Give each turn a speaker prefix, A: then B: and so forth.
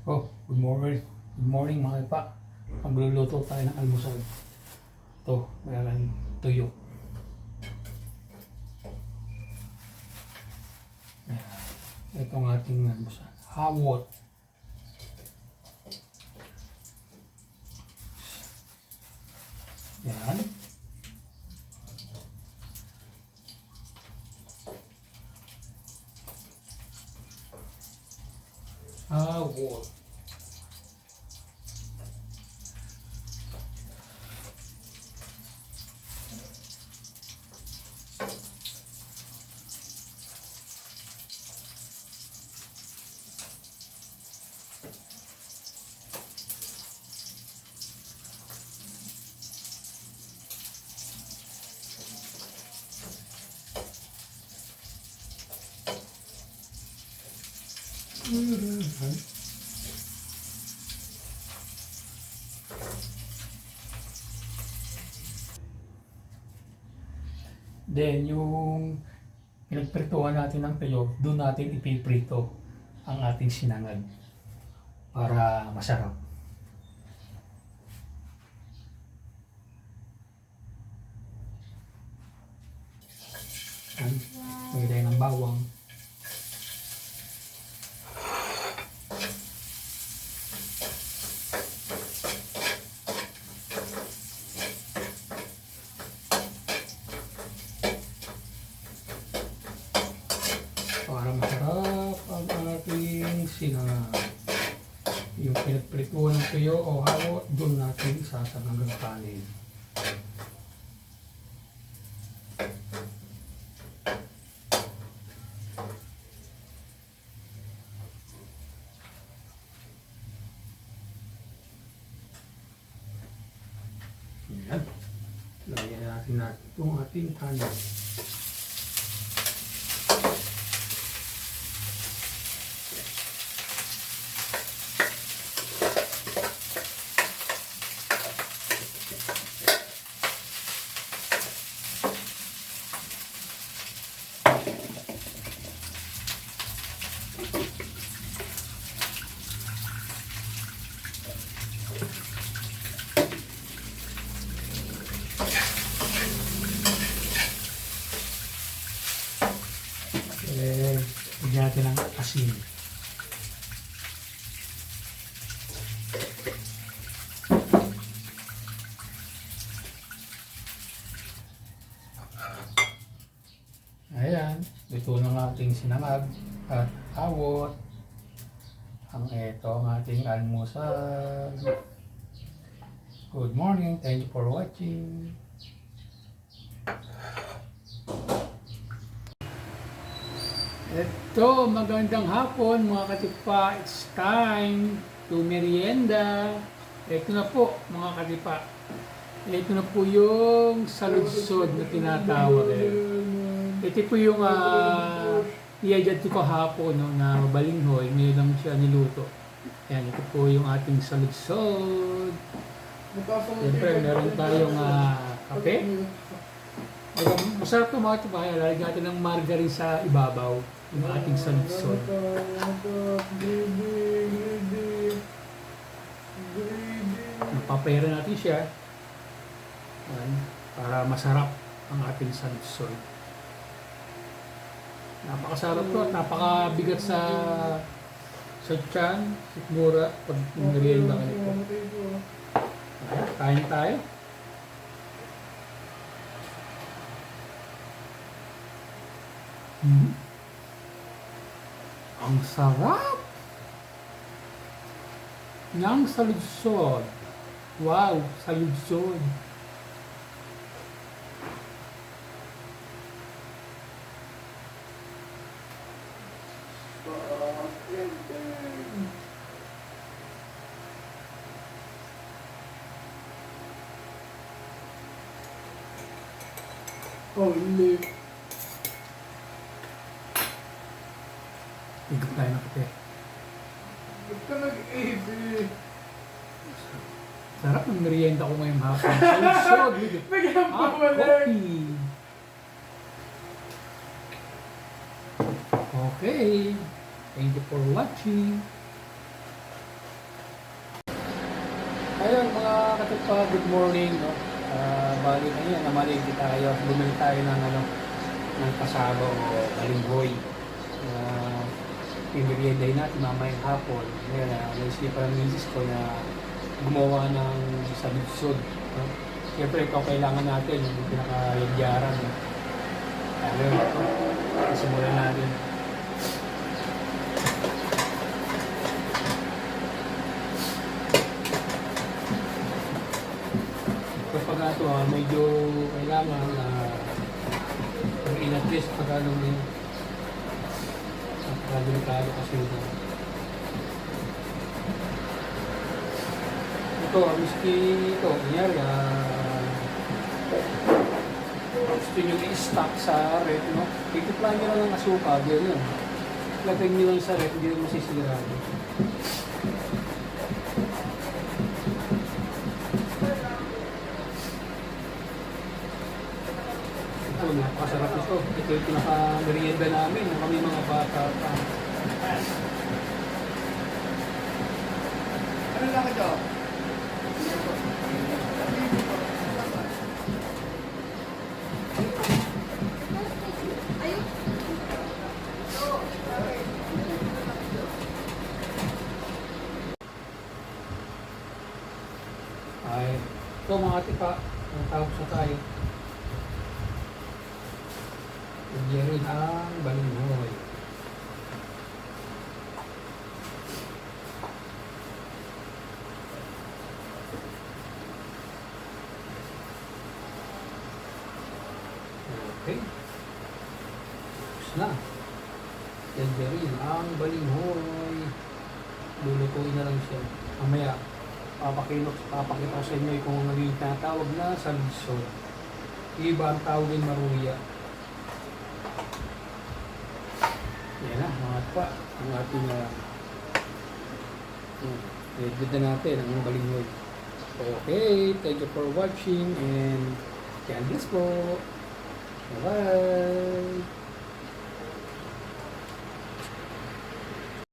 A: Oh, good morning. Good morning mga ipa. Magluluto tayo ng almusal. Ito, meron tuyo. Ayan. Ito ang ating almusal. Hawot. Yan. Hawot. Then, yung pinagprituhan natin ng tuyo, doon natin ipiprito ang ating sinangag para masarap. Yan. Maglagay ng bawang. Para masarap ang ating sinangag. Yung pinagprituhan ng tuyo o halo, doon natin isasangag ang kanin. Yan. Lagyan natin itong ating kanin. Lagyan natin ng asin. Ayan, ito ng ating sinangag at awot. Ito ang ating almusal. Good morning, thank you for watching. Ito, magandang hapon mga katipa. It's time to merienda. Ito na po mga katipa. Ito na po yung saludsod na tinatawag. Ito po yung i-adjust ko kahapon no, na balinghoy. Ngayon lang siya niluto. Yan, ito po yung ating saludsod. Siyempre, meron tayong kape. Masarap ito mga katipa. Lalagyan natin ng margarine sa ibabaw. Yung ating saludsod. Napapera natin siya. Yan, para masarap ang ating saludsod. Napakasarap to at napakabigat sa tiyan, sigura pag merienda ka nito. Kain tayo. Ang sarap ng saludsod. Wow, saludsod. Oh, hindi. Higop tayo ng kape.
B: Ba't ka nag-AB?
A: Sarap ng merienda ko ngayong hapon. Saludsod with
B: Bigyan pa
A: hot
B: wala.
A: coffee. Okay. Thank you for watching. Ayun mga katipa, good morning. No? Bali na yan, namalingki tayo. Bumili tayo ng, ng kasaba o balinghoy. Pimerienday natin mamayang hapon. Ngayon, naisipan ng misis ko na gumawa ng saludsod. No? Siyempre, ito kailangan natin, yung pinaka-yagyaran. No? Ayun, simulan natin. Kapag ito, medyo kailangan na mag-inat-list pag anong delikado kasi ito. Ito, miski ito, kunyari, gusto nyo i-stock sa rep, no? Itiplan nyo lang ng asukal, yun yun. Lagay nyo lang sa rep, hindi rin masisirado. Ito, napakasarap ito. Ito yung pinaka-merienda namin, no? Kami mga bata pa.
B: Ano lang ito?
A: Ay, ito mga tipa, natapos na tayo. Nagyan rin ang balinghoy. Okay. Tapos na. Nagyan rin ang balinghoy. Lulutuin na lang siya. Mamaya, papakita ko sa inyo kung ano yung tinatawag na saludsod. Iba ang tawagin maruya. Yan na, mga pa. Ang ating edit na natin ang balinghoy. Okay, thank you for watching and God bless po. Bye-bye.